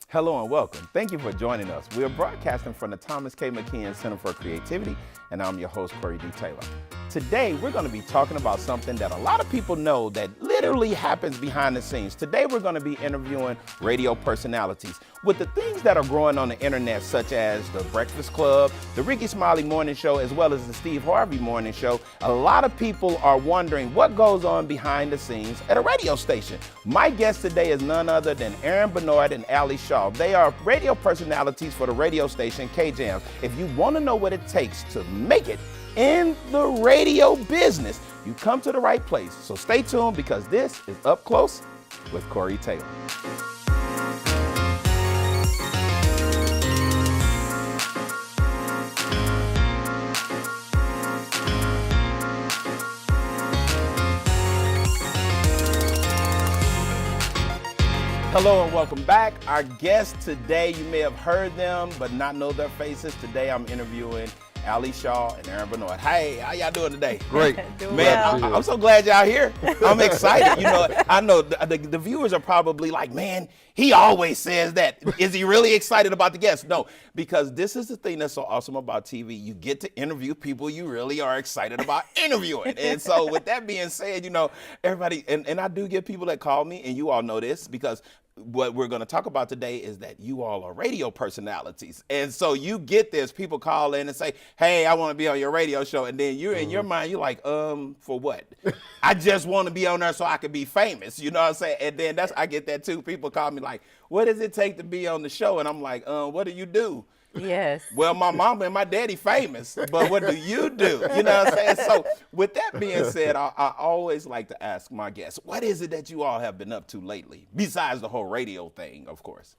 Hello and welcome. Thank you for joining us. We are broadcasting from the Thomas K. McKeon Center for Creativity, and I'm your host, Corey D. Taylor. Today, we're going to be talking about something that a lot of people know that literally happens behind the scenes. Today, we're going to be interviewing radio personalities with the things that are growing on the internet, such as the Breakfast Club, the Ricky Smiley Morning Show, as well as the Steve Harvey Morning Show. A lot of people are wondering what goes on behind the scenes at a radio station. My guest today is none other than Aaron Bernard and Ali Shaw. They are radio personalities for the radio station KJAMS. If you want to know what it takes to make it in the radio business, you come to the right place. So stay tuned because this is Up Close with Corey Taylor. Hello and welcome back. Our guests today, you may have heard them but not know their faces. Today I'm interviewing Ali Shaw and Aaron Bernard. Hey, how y'all doing today? Great. Man, I'm so glad y'all here. I'm excited. You know, I know the viewers are probably like, man, he always says that. Is he really excited about the guests? No, because this is the thing that's so awesome about TV. You get to interview people you really are excited about interviewing. And so with that being said, you know, everybody, and I do get people that call me, and you all know this because what we're going to talk about today is that you all are radio personalities. And so you get this, people call in and say, hey, I want to be on your radio show. And then you're in your mind, you're like, for what? I just want to be on there so I can be famous. You know what I'm saying? And then I get that too. People call me like, what does it take to be on the show? And I'm like, what do you do? Yes. Well, my mama and my daddy famous, but what do you do? You know what I'm saying? So with that being said, I always like to ask my guests, what is it that you all have been up to lately? Besides the whole radio thing, of course.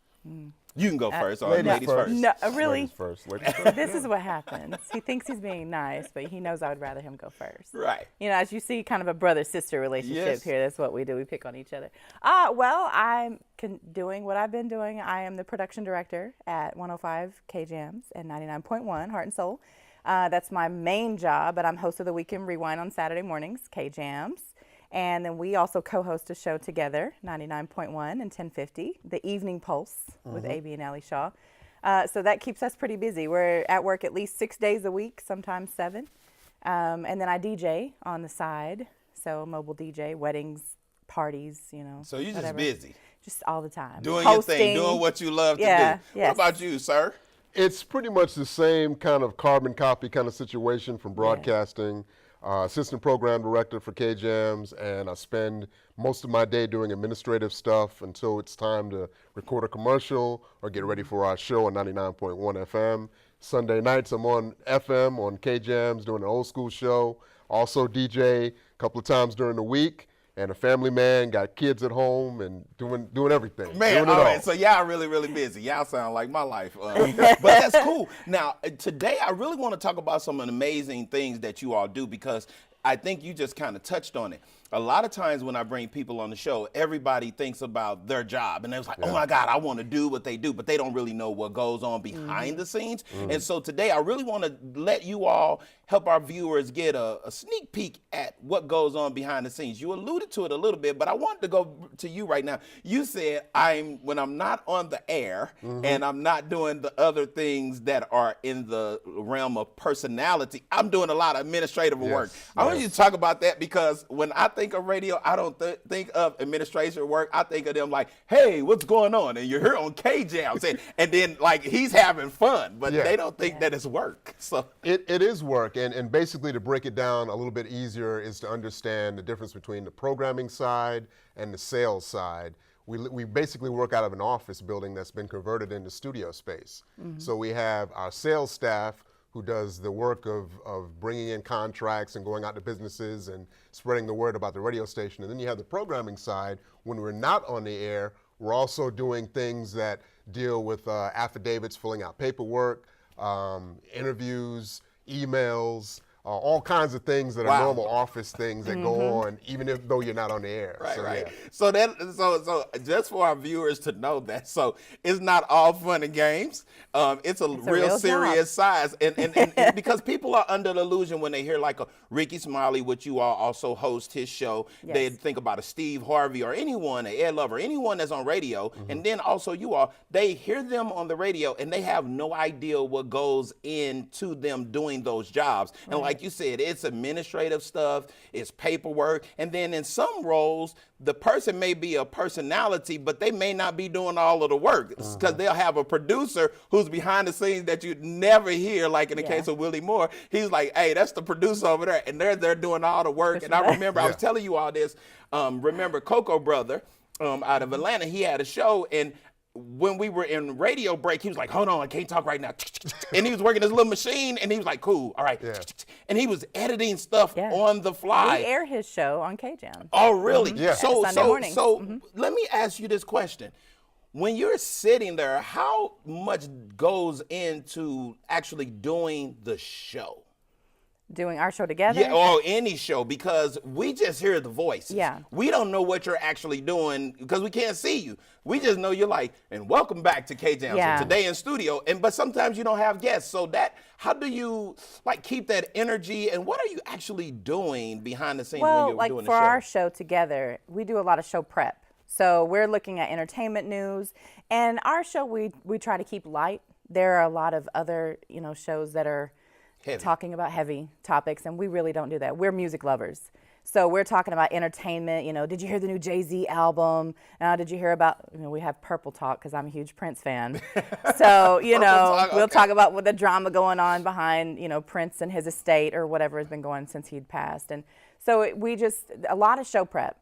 You can go first, or ladies first. No, really. Ladies first. Ladies first. This is what happens. He thinks he's being nice, but he knows I would rather him go first. Right. You know, as you see, kind of a brother-sister relationship Yes. here. That's what we do. We pick on each other. Well, I'm doing what I've been doing. I am the production director at 105 KJAMS and 99.1 Heart and Soul. That's my main job, but I'm host of the Weekend Rewind on Saturday mornings, KJAMS. And then we also co-host a show together, 99.1 and 1050, The Evening Pulse with AB and Ali Shaw. So that keeps us pretty busy. We're at work at least 6 days a week, sometimes 7. And then I DJ on the side, so mobile DJ, weddings, parties, you know. So you're just whatever. busy. Just all the time. Doing Hosting. your thing, doing what you love to Yeah, do. yes. What about you, sir? It's pretty much the same kind of carbon copy kind of situation from broadcasting. Assistant program director for KJAMS, and I spend most of my day doing administrative stuff until it's time to record a commercial or get ready for our show on 99.1 FM. Sunday nights I'm on FM on KJAMS doing an old school show. Also DJ a couple of times during the week. And a family man, got kids at home, and doing everything. Man, doing it all right, so y'all really, really busy. Y'all sound like my life. But that's cool. Now, today I really want to talk about some amazing things that you all do because I think you just kind of touched on it. A lot of times when I bring people on the show, everybody thinks about their job. And they're like, oh my God, I want to do what they do. But they don't really know what goes on behind the scenes. And so today I really want to let you all help our viewers get a sneak peek at what goes on behind the scenes. You alluded to it a little bit, but I wanted to go to you right now. You said when I'm not on the air and I'm not doing the other things that are in the realm of personality, I'm doing a lot of administrative work. I want you to talk about that because when I think of radio, I don't think of administration work. I think of them like, hey, what's going on? And you're here on KJAMS. And then like he's having fun, but they don't think that it's work. So It is work, and basically to break it down a little bit easier is to understand the difference between the programming side and the sales side. We basically work out of an office building that's been converted into studio space. So we have our sales staff who does the work of bringing in contracts and going out to businesses and spreading the word about the radio station. And then you have the programming side. When we're not on the air, we're also doing things that deal with affidavits, filling out paperwork, interviews, emails, all kinds of things that Wow. are normal office things that go on, even though you're not on the air. Right, So, right. yeah. So just for our viewers to know that, so it's not all fun and games. It's a real real serious size, and because people are under the illusion when they hear like a Ricky Smiley, which you all also host his show, Yes. they think about a Steve Harvey or anyone, a Ed Lover, anyone that's on radio, and then also you all, they hear them on the radio and they have no idea what goes into them doing those jobs. And like you said, it's administrative stuff, it's paperwork, and then in some roles, the person may be a personality, but they may not be doing all of the work because they'll have a producer who's behind the scenes that you'd never hear, like in the case of Willie Moore. He's like, hey, that's the producer over there, and they're doing all the work. And I remember I was telling you all this. Remember Coco Brother out of Atlanta, he had a show, and when we were in radio break, he was like, hold on, I can't talk right now. And he was working his little machine, and he was like, cool, all right. And he was editing stuff on the fly. We air his show on KJAM. Oh, really? Yeah. Sunday mornings. Let me ask you this question. When you're sitting there, how much goes into actually doing the show? Doing our show together. Yeah, or any show, because we just hear the voice. Yeah. We don't know what you're actually doing because we can't see you. We just know you're like, and welcome back to KJAM. Yeah. So today in studio, but sometimes you don't have guests. So how do you like keep that energy, and what are you actually doing behind the scenes when Well, you're like doing for the show? our show together, we do a lot of show prep. So we're looking at entertainment news, and our show we try to keep light. There are a lot of other shows that are Heavy. talking about heavy topics, and we really don't do that. We're music lovers. So we're talking about entertainment. Did you hear the new Jay-Z album? Did you hear about, we have Purple Talk because I'm a huge Prince fan. So, Talk, we'll okay. talk about what the drama going on behind, Prince and his estate or whatever has been going since he'd passed. And so a lot of show prep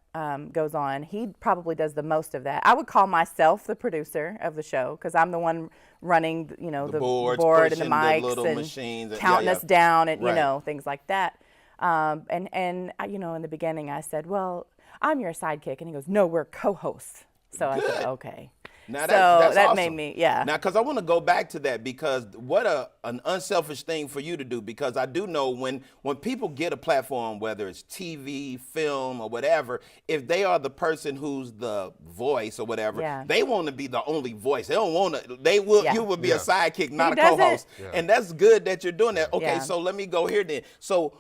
goes on. He probably does the most of that. I would call myself the producer of the show because I'm the one running, the boards, board and the pushing the mics little and machines and- counting yeah, us down and, Right. things like that. And in the beginning I said, well, I'm your sidekick. And he goes, no, we're co-hosts. So I Good. said, okay. Now So that awesome. made me, yeah. Now, because I want to go back to that, because what an unselfish thing for you to do, because I do know when people get a platform, whether it's TV, film, or whatever, if they are the person who's the voice or whatever, Yeah. they want to be the only voice. They don't want to. They will. Yeah. You will be Yeah. a sidekick, not a does it. co-host, and that's good that you're doing that. Okay, Yeah. so let me go here then. So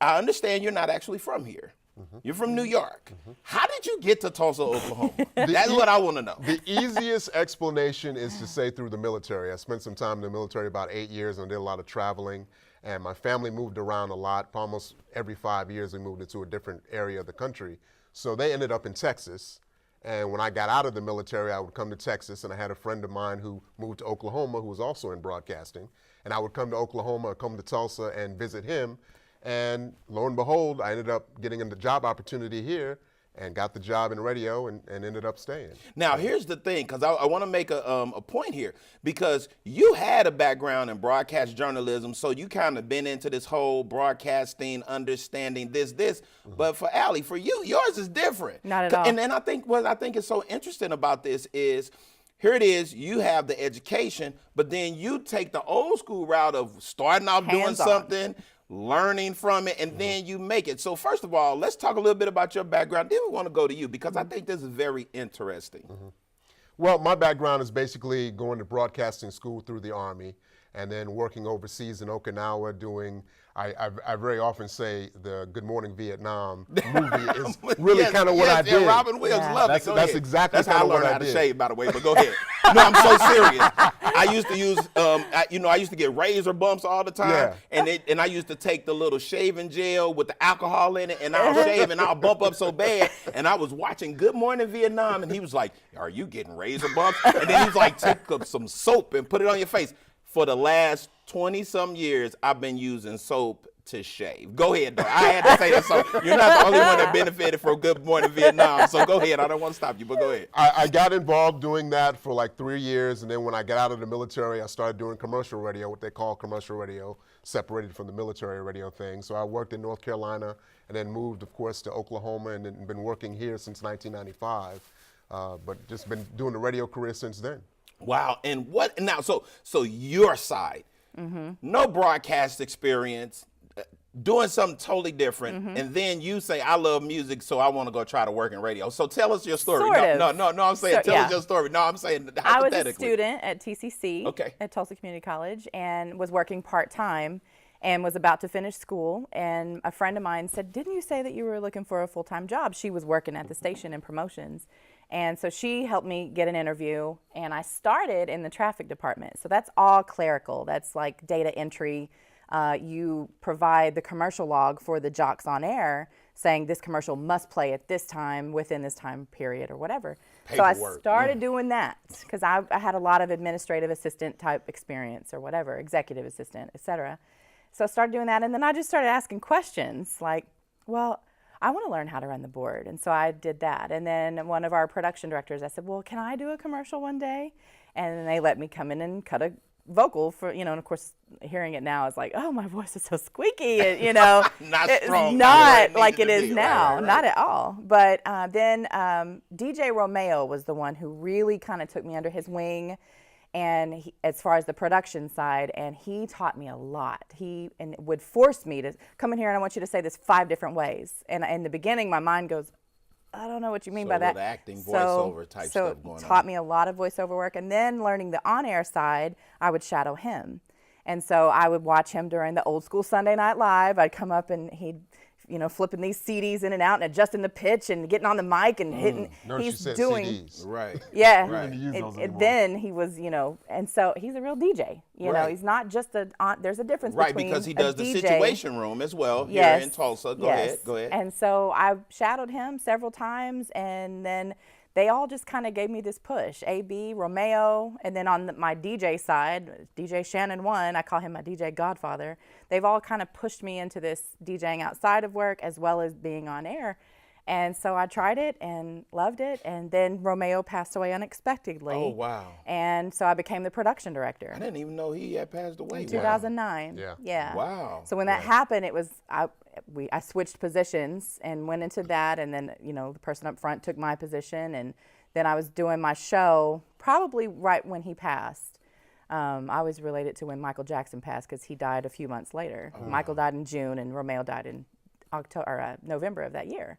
I understand you're not actually from here. You're from New York. How did you get to Tulsa, Oklahoma? That's what I want to know. The easiest explanation is to say through the military. I spent some time in the military, about 8 years, and I did a lot of traveling. And my family moved around a lot. Almost every 5 years, we moved into a different area of the country. So they ended up in Texas. And when I got out of the military, I would come to Texas, and I had a friend of mine who moved to Oklahoma who was also in broadcasting. And I would come to Oklahoma, come to Tulsa, and visit him. And lo and behold, I ended up getting a job opportunity here and got the job in radio and ended up staying. Now, here's the thing, because I want to make a point here, because you had a background in broadcast journalism, so you kind of been into this whole broadcasting, understanding this, but for Allie, for you, yours is different. Not at all. And I think what I think is so interesting about this is, here it is, you have the education, but then you take the old school route of starting off doing Hands-on. something, learning from it, and then you make it. So first of all, let's talk a little bit about your background. Then we want to go to you, because I think this is very interesting. Well, my background is basically going to broadcasting school through the Army and then working overseas in Okinawa doing, I very often say the Good Morning Vietnam movie is really Yes, kind of what yes, I did. And Robin Williams Yeah. loved That's- it. Go that's ahead. exactly That's how I kinda learned what I how to did. shave, by the way, but go ahead. No, I'm so serious. I used to use, I used to get razor bumps all the time, Yeah. and I used to take the little shaving gel with the alcohol in it, and I'll shave and I'll bump up so bad. And I was watching Good Morning Vietnam, and he was like, "Are you getting razor bumps?" And then he was like, "Take up some soap and put it on your face." For the last 20-some years, I've been using soap to shave. Go ahead, though. I had to say that. So you're not the only one that benefited from Good Morning Vietnam. So go ahead. I don't want to stop you, but go ahead. I got involved doing that for like 3 years, and then when I got out of the military, I started doing commercial radio, what they call commercial radio, separated from the military radio thing. So I worked in North Carolina and then moved, of course, to Oklahoma and then been working here since 1995, but just been doing the radio career since then. Wow. And what now? So your side, no broadcast experience. doing something totally different, and then you say, I love music, so I want to go try to work in radio. So tell us your story. Sort of. No, I'm saying tell us your story. No, I'm saying I was hypothetically. a student at TCC Okay. at Tulsa Community College and was working part-time and was about to finish school. And a friend of mine said, didn't you say that you were looking for a full-time job? She was working at the station in promotions. And so she helped me get an interview, and I started in the traffic department. So that's all clerical. That's like data entry. You provide the commercial log for the jocks on air saying this commercial must play at this time within this time period or whatever. So I Paperwork. started doing that because I had a lot of administrative assistant type experience or whatever, executive assistant, et cetera. So I started doing that, and then I just started asking questions like, well, I want to learn how to run the board. And so I did that. And then one of our production directors, I said, well, can I do a commercial one day? And then they let me come in and cut a vocal for, and of course, hearing it now is like, oh, my voice is so squeaky, Not it's strong. not Right, like it needed to is be. now, Right. not at all. But then DJ Romeo was the one who really kind of took me under his wing, and as far as the production side, and he taught me a lot. He would force me to come in here, and I want you to say this 5 different ways. And in the beginning, my mind goes, I don't know what you mean So by that. with acting, voiceover type so stuff going on. taught me a lot of voiceover work. And then learning the on-air side, I would shadow him. And so I would watch him during the old school Sunday Night Live. I'd come up and he'd, flipping these CDs in and out and adjusting the pitch and getting on the mic and hitting. Notice He's you said doing. CDs. Right. Yeah. We don't use those And anymore. then he was, and so he's a real DJ. Right. He's not just there's a difference Right, between because he a does the DJ. Situation Room as well Yes. here in Tulsa. Go yes. ahead. And so I shadowed him several times, and then they all just kind of gave me this push. AB, Romeo, and then on my DJ side, DJ Shannon 1, I call him my DJ godfather. They've all kind of pushed me into this DJing outside of work as well as being on air. And so I tried it and loved it, and then Romeo passed away unexpectedly. Oh, wow. And so I became the production director. I didn't even know he had passed away. In 2009. Yeah. Yeah. Wow. So when that happened, it was I switched positions and went into that, and then the person up front took my position, and then I was doing my show probably right when he passed. I was related to when Michael Jackson passed because he died a few months later. Michael died in June, and Romeo died in November of that year.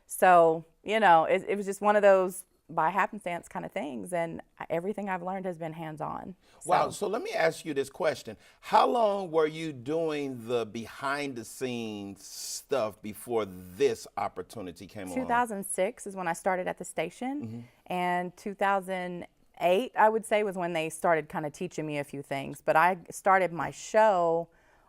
So it was just one of those by happenstance kind of things, and everything I've learned has been hands-on. Wow. So let me ask you this question. How long were you doing the behind the scenes stuff before this opportunity came along? 2006 is when I started at the station, Mm-hmm. and 2008, I would say, was when they started kind of teaching me a few things. But I started my show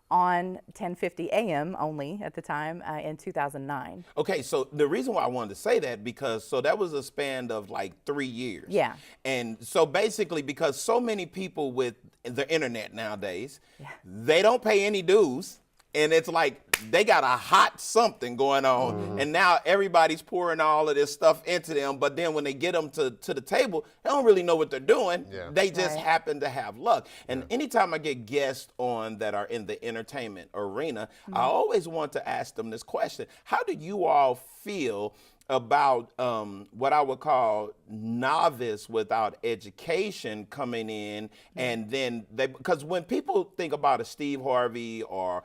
on 10:50 a.m. only at the time in 2009. Okay, so the reason why I wanted to say that because that was a span of like 3 years. Yeah. And so basically because so many people with the internet nowadays, they don't pay any dues. And it's like they got a hot something going on, and now everybody's pouring all of this stuff into them. But then when they get them to the table, they don't really know what they're doing. Yeah. They just Right. happen to have luck. And anytime I get guests on that are in the entertainment arena, I always want to ask them this question: how do you all feel about what I would call novice without education coming in, and then because when people think about a Steve Harvey or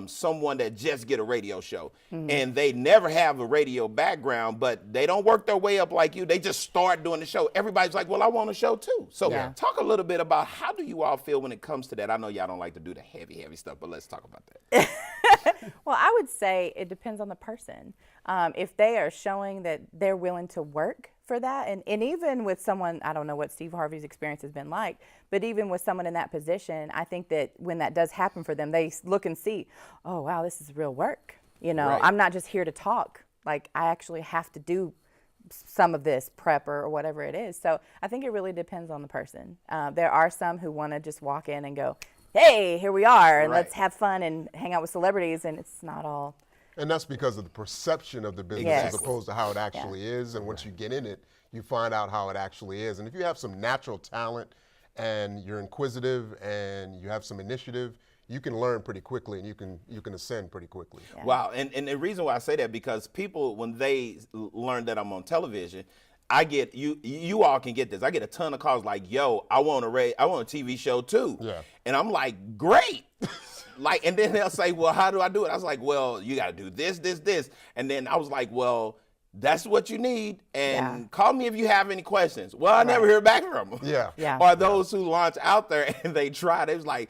someone that just get a radio show and they never have a radio background, but they don't work their way up like you. They just start doing the show. Everybody's like, well, I want a show too. So Yeah. talk a little bit about how do you all feel when it comes to that? I know y'all don't like to do the heavy stuff, but let's talk about that. Well, I would say it depends on the person. If they are showing that they're willing to work for that, and even with someone, I don't know what Steve Harvey's experience has been like, but even with someone in that position, I think that when that does happen for them, they look and see, oh, wow, this is real work. Right. I'm not just here to talk. Like, I actually have to do some of this prep or whatever it is. So I think it really depends on the person. There are some who want to just walk in and go, hey, here we are, and Right. let's have fun and hang out with celebrities, and it's not all. And that's because of the perception of the business Yes. as opposed to how it actually is. And once you get in it, you find out how it actually is. And if you have some natural talent and you're inquisitive and you have some initiative, you can learn pretty quickly and you can ascend pretty quickly. Wow, and the reason why I say that because people when they learn that I'm on television, I get you all can get this. I get a ton of calls like, "Yo, I want a TV show too." Yeah. And I'm like, "Great." like, and then they'll say, well, how do I do it? I was like, well, you got to do this, this, this. And then I was like, well, that's what you need. And Yeah. call me if you have any questions. Well, I never hear back from them. Yeah. Yeah. Or those who launch out there and they try, they was like,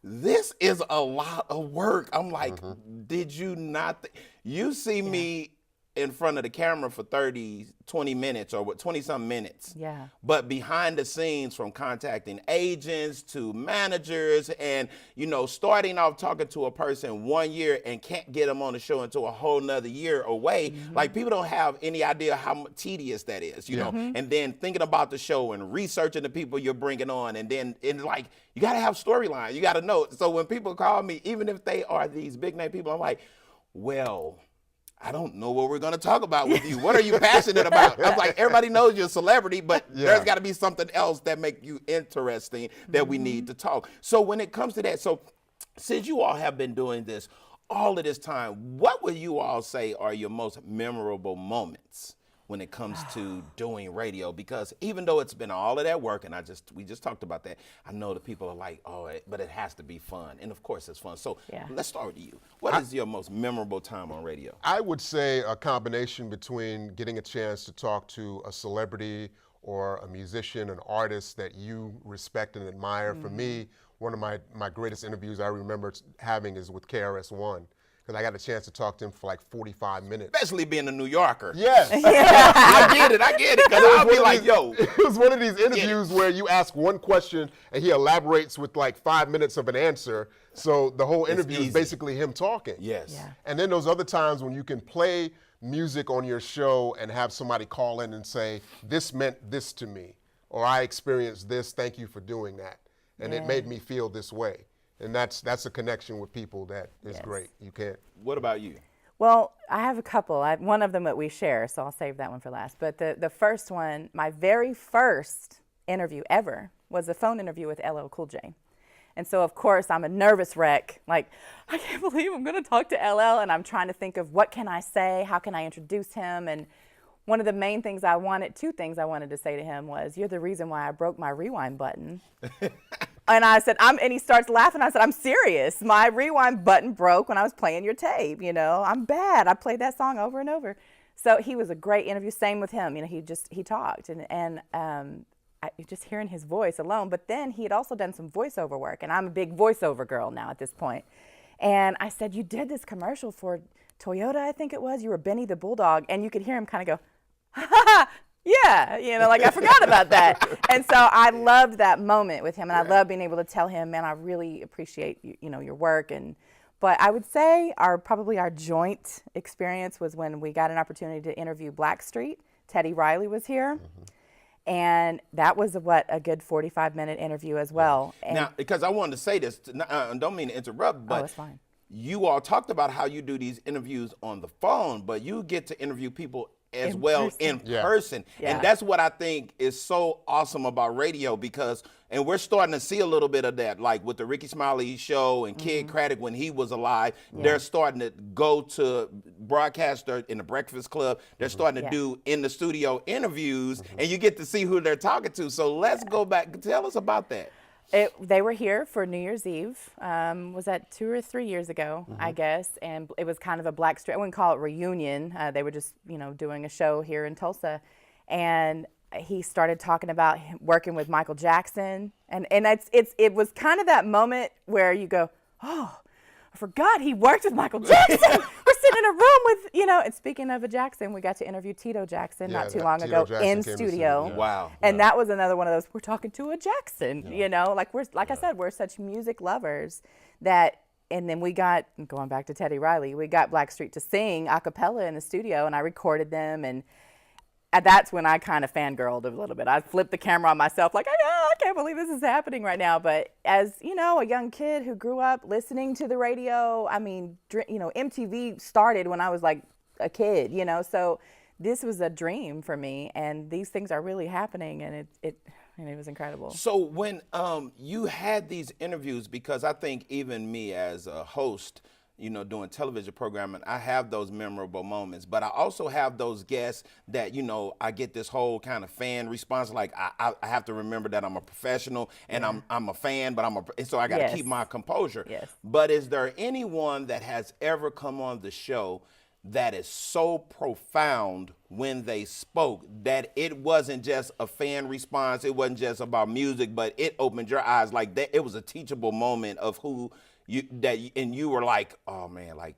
this is a lot of work. I'm like, did you not? You see me in front of the camera for 20 minutes or 20-some minutes. Yeah. But behind the scenes, from contacting agents to managers and, starting off talking to a person 1 year and can't get them on the show until a whole nother year away. Like, people don't have any idea how tedious that is, you know? And then thinking about the show and researching the people you're bringing on. And then, you got to have storyline. You got to know. So when people call me, even if they are these big name people, I'm like, well, I don't know what we're going to talk about with you. What are you passionate about? I'm like, everybody knows you're a celebrity, but there's got to be something else that make you interesting that we need to talk. So when it comes to that, so since you all have been doing this all of this time, what would you all say are your most memorable moments when it comes to doing radio? Because even though it's been all of that work, and we just talked about that, I know the people are like, but it has to be fun. And of course it's fun. So let's start with you. What is your most memorable time on radio? I would say a combination between getting a chance to talk to a celebrity or a musician, an artist that you respect and admire. For me, one of my greatest interviews I remember having is with KRS-One. Because I got a chance to talk to him for like 45 minutes. Especially being a New Yorker. Yes. I get it. Because I'll be like, yo. It was one of these interviews where you ask one question and he elaborates with like 5 minutes of an answer. So the whole interview is basically him talking. Yes. Yeah. And then those other times when you can play music on your show and have somebody call in and say, this meant this to me, or I experienced this, thank you for doing that. And it made me feel this way. And that's a connection with people that is great. You can't. What about you? Well, I have a couple. One of them that we share, so I'll save that one for last. But the first one, my very first interview ever was a phone interview with LL Cool J. And so, of course, I'm a nervous wreck. Like, I can't believe I'm going to talk to LL, and I'm trying to think of what can I say, how can I introduce him. And one of the main things two things I wanted to say to him was, you're the reason why I broke my rewind button. And I said, and he starts laughing. I said, I'm serious. My rewind button broke when I was playing your tape. I'm bad. I played that song over and over. So he was a great interview. Same with him. He talked and just hearing his voice alone. But then he had also done some voiceover work, and I'm a big voiceover girl now at this point. And I said, you did this commercial for Toyota, I think it was. You were Benny the Bulldog, and you could hear him kind of go, ha ha ha. Yeah, like I forgot about that. And so I loved that moment with him, and I love being able to tell him, man, I really appreciate your work. But I would say probably our joint experience was when we got an opportunity to interview Blackstreet. Teddy Riley was here. And that was a good 45-minute interview as well. And now, because I wanted to say this, don't mean to interrupt, but it's fine. You all talked about how you do these interviews on the phone, but you get to interview people as In well person. in Yeah. person. Yeah. And that's what I think is so awesome about radio, because, and we're starting to see a little bit of that, like with the Ricky Smiley show and Kid Craddock when he was alive. They're starting to go to broadcaster in the Breakfast Club. They're starting to do in the studio interviews, and you get to see who they're talking to. So let's go back. Tell us about that. They were here for New Year's Eve. Was that 2 or 3 years ago, I guess? And it was kind of a Blackstreet, I wouldn't call it reunion. They were just, doing a show here in Tulsa. And he started talking about working with Michael Jackson. And it was kind of that moment where you go, oh, I forgot he worked with Michael Jackson. We're sitting in a room with, and speaking of a Jackson, we got to interview Tito Jackson not too long Tito ago Jackson in came to studio. see, Wow. And that was another one of those, we're talking to a Jackson, like I said, we're such music lovers that, and then we got, going back to Teddy Riley, we got Blackstreet to sing a cappella in the studio, and I recorded them, and that's when I kind of fangirled a little bit. I flipped the camera on myself like, I can't believe this is happening right now. But as, a young kid who grew up listening to the radio, I mean, MTV started when I was like a kid, so this was a dream for me. And these things are really happening, and it was incredible. So when you had these interviews, because I think even me as a host, doing television programming, I have those memorable moments, but I also have those guests that, I get this whole kind of fan response. Like I have to remember that I'm a professional and I'm a fan, but and so I got to Yes. keep my composure. Yes. But is there anyone that has ever come on the show that is so profound when they spoke that it wasn't just a fan response, it wasn't just about music, but it opened your eyes, like that it was a teachable moment of and you were like, oh man, like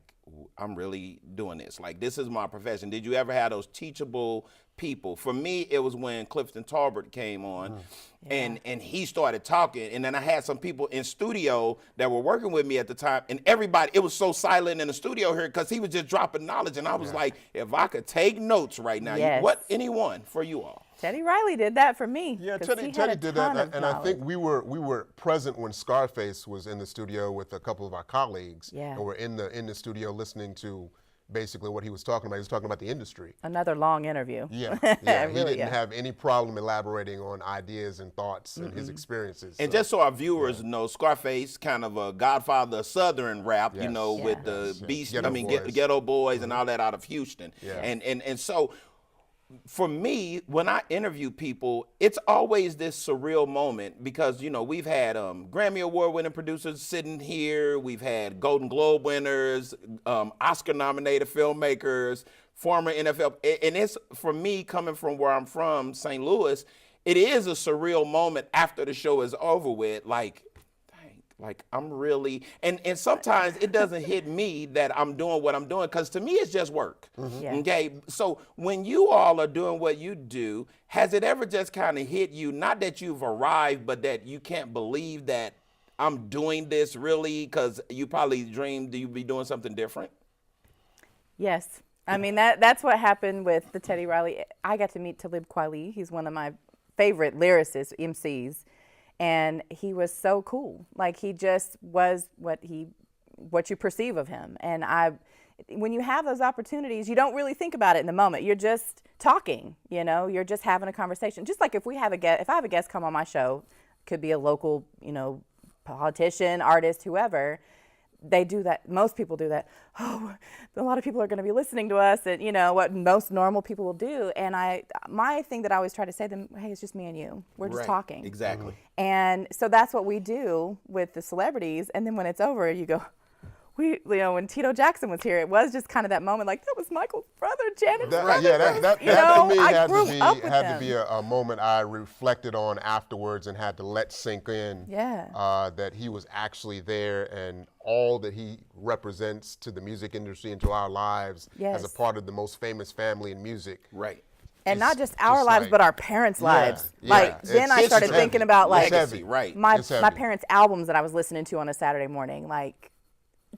I'm really doing this, like this is my profession. Did you ever have those teachable people? For me, it was when Clifton Talbert came on and he started talking, and then I had some people in studio that were working with me at the time, and everybody, it was so silent in the studio here because he was just dropping knowledge, and I was like, if I could take notes right now, Yes. anyone for you all? Teddy Riley did that for me. Yeah, 'cause Teddy he had a did ton that, of and I think knowledge. we were present when Scarface was in the studio with a couple of our colleagues, Yeah. and we're in the studio listening to basically what he was talking about. He was talking about the industry. Another long interview. Yeah, he Really, didn't have any problem elaborating on ideas and thoughts and his experiences. And so. just so our viewers know, Scarface, kind of a godfather of Southern rap, Yes. with the Yes. Beast, Ghetto Boys. Ghetto Boys and all that out of Houston. Yeah. And so for me, when I interview people, it's always this surreal moment because, we've had Grammy Award winning producers sitting here. We've had Golden Globe winners, Oscar nominated filmmakers, former NFL. And it's, for me, coming from where I'm from, St. Louis, it is a surreal moment after the show is over with. Like I'm really, and sometimes it doesn't hit me that I'm doing what I'm doing, because to me it's just work. Yeah. Okay, so when you all are doing what you do, has it ever just kind of hit you, not that you've arrived, but that you can't believe that I'm doing this really, because you probably dreamed you'd be doing something different? Yes. I mean, that's what happened with the Teddy Riley. I got to meet Talib Kweli. He's one of my favorite lyricists, MCs. And he was so cool. Like, he just was what you perceive of him. And when you have those opportunities, you don't really think about it in the moment. You're just talking, you're just having a conversation. Just like if I have a guest come on my show, could be a local, politician, artist, whoever, they do that. Most people do that. Oh, a lot of people are going to be listening to us, and what most normal people will do. And my thing that I always try to say to them, hey, it's just me and you. We're just Right. talking. Exactly. And so that's what we do with the celebrities. And then when it's over, you go, when Tito Jackson was here, it was just kind of that moment, like, that was Michael's brother, Janet's brother. That to me I had grew up with to them. be a moment I reflected on afterwards and had to let sink in. Yeah. That he was actually there, and all that he represents to the music industry and to our lives as a Yes. part of the most famous family in music. Right. And not It's just our just lives, like- but our parents' lives. yeah. Like, then I It's started heavy. thinking about, like, It's heavy. Right. my It's heavy. parents' albums that I was listening to on a Saturday morning. Like,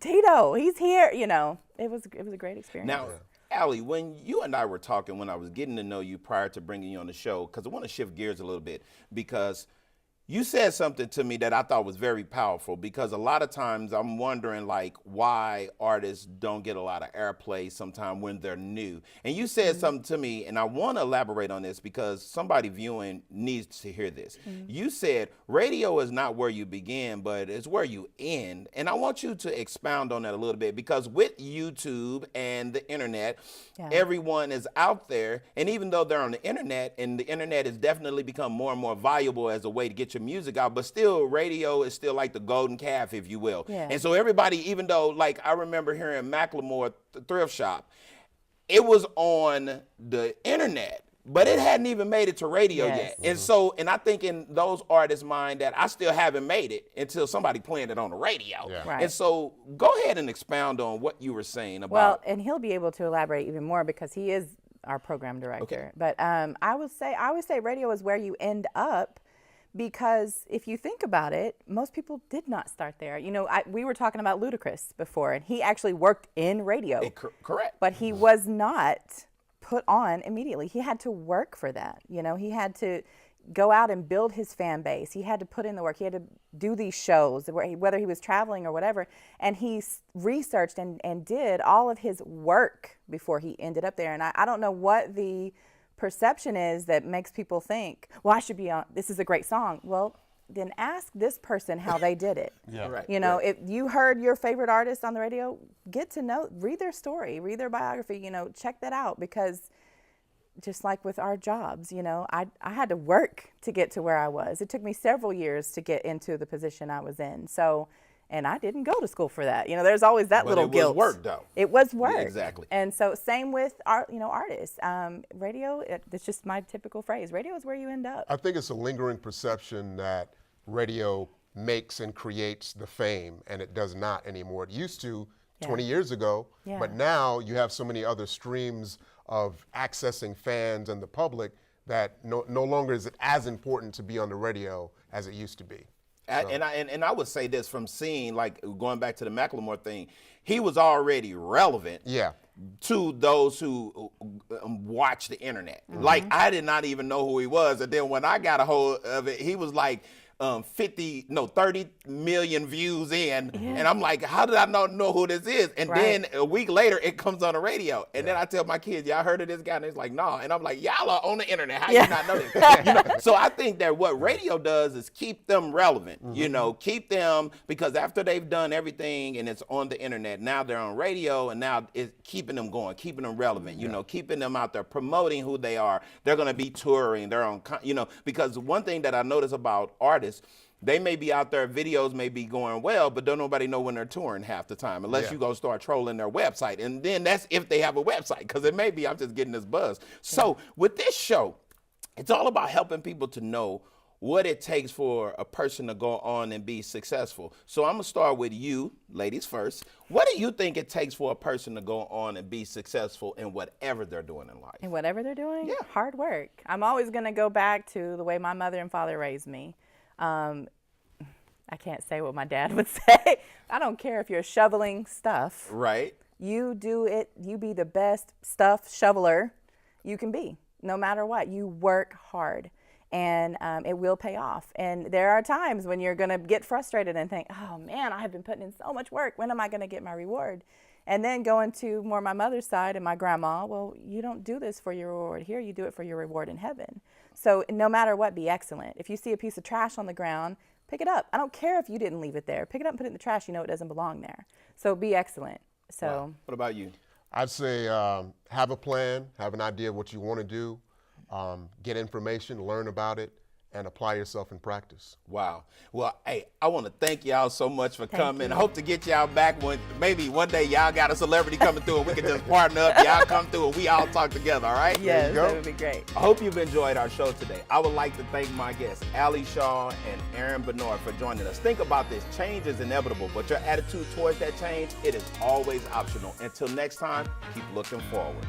Tito, he's here. It was a great experience. Now, Allie, when you and I were talking, when I was getting to know you prior to bringing you on the show, because I want to shift gears a little bit, because you said something to me that I thought was very powerful, because a lot of times I'm wondering, like, why artists don't get a lot of airplay sometimes when they're new. And you said something to me, and I want to elaborate on this because somebody viewing needs to hear this. You said radio is not where you begin, but it's where you end. And I want you to expound on that a little bit, because with YouTube and the internet, everyone is out there. And even though they're on the internet, and the internet has definitely become more and more valuable as a way to get your music out, but still radio is still like the golden calf, if you will. Yeah. And so everybody, even though, like, I remember hearing Macklemore Thrift Shop, it was on the internet, but it hadn't even made it to radio Yes. yet. And so, and I think in those artists' mind that I still haven't made it until somebody playing it on the radio. Yeah. Right. And so go ahead and expound on what you were saying Well, about. and he'll be able to elaborate even more because he is our program director. But I would say radio is where you end up, because if you think about it, most people did not start there. We were talking about Ludacris before, and he actually worked in radio. Correct. But he was not put on immediately. He had to work for that. He had to go out and build his fan base. He had to put in the work. He had to do these shows, whether he was traveling or whatever. And he researched and did all of his work before he ended up there. And I don't know what the perception is that makes people think, well, I should be on, this is a great song. Well, then ask this person how they did it. Yeah. Right. You know, right. if you heard your favorite artist on the radio, get to know, read their story, read their biography, you know, check that out, because just like with our jobs, you know, I had to work to get to where I was. It took me several years to get into the position I was in. So, and I didn't go to school for that. You know, there's always that But little it was guilt. work, though. It was work. exactly. And so same with art, you know, artists. Radio, it's just my typical phrase. Radio is where you end up. I think it's a lingering perception that radio makes and creates the fame, and it does not anymore. It used to 20 years ago, Yeah. but now you have so many other streams of accessing fans and the public that no longer is it as important to be on the radio as it used to be. And I would say this from seeing, like, going back to the Macklemore thing, he was already relevant Yeah. to those who watch the internet. Like, I did not even know who he was, and then when I got a hold of it, he was like 30 million views in, and I'm like, how did I not know who this is? And Right. then a week later, it comes on the radio, and then I tell my kids, y'all heard of this guy? And it's like, no, and I'm like, y'all are on the internet. How you not know this? You know? So I think that what radio does is keep them relevant. You know, keep them, because after they've done everything and it's on the internet, now they're on radio, and now it's keeping them going, keeping them relevant. You know, keeping them out there, promoting who they are. They're going to be touring. They're on, you know, because one thing that I notice about artists, they may be out there, videos may be going well, but don't nobody know when they're touring half the time, unless you go start trolling their website. And then that's if they have a website, because it may be I'm just getting this buzz. So with this show, it's all about helping people to know what it takes for a person to go on and be successful. So I'm gonna start with you, ladies first. What do you think it takes for a person to go on and be successful in whatever they're doing in life? And whatever they're doing, Yeah. hard work. I'm always going to go back to the way my mother and father raised me. I can't say what my dad would say. I don't care if you're shoveling stuff. Right. You do it, you be the best stuff shoveler you can be, no matter what. You work hard, and it will pay off. And there are times when you're going to get frustrated and think, oh man, I have been putting in so much work. When am I going to get my reward? And then going to more my mother's side and my grandma, well, you don't do this for your reward here, you do it for your reward in heaven. So no matter what, be excellent. If you see a piece of trash on the ground, pick it up. I don't care if you didn't leave it there. Pick it up and put it in the trash. You know it doesn't belong there. So be excellent. So Wow. What about you? I'd say have a plan, have an idea of what you want to do, get information, learn about it, and apply yourself in practice. Wow. Well, hey, I want to thank y'all so much for coming. you. I hope to get y'all back when maybe one day y'all got a celebrity coming through and we can just partner up. Y'all come through and we all talk together, all right? yes, you go. that would be great. I hope you've enjoyed our show today. I would like to thank my guests, Ali Shaw and Aaron Bernard, for joining us. Think about this. Change is inevitable, but your attitude towards that change, it is always optional. Until next time, keep looking forward.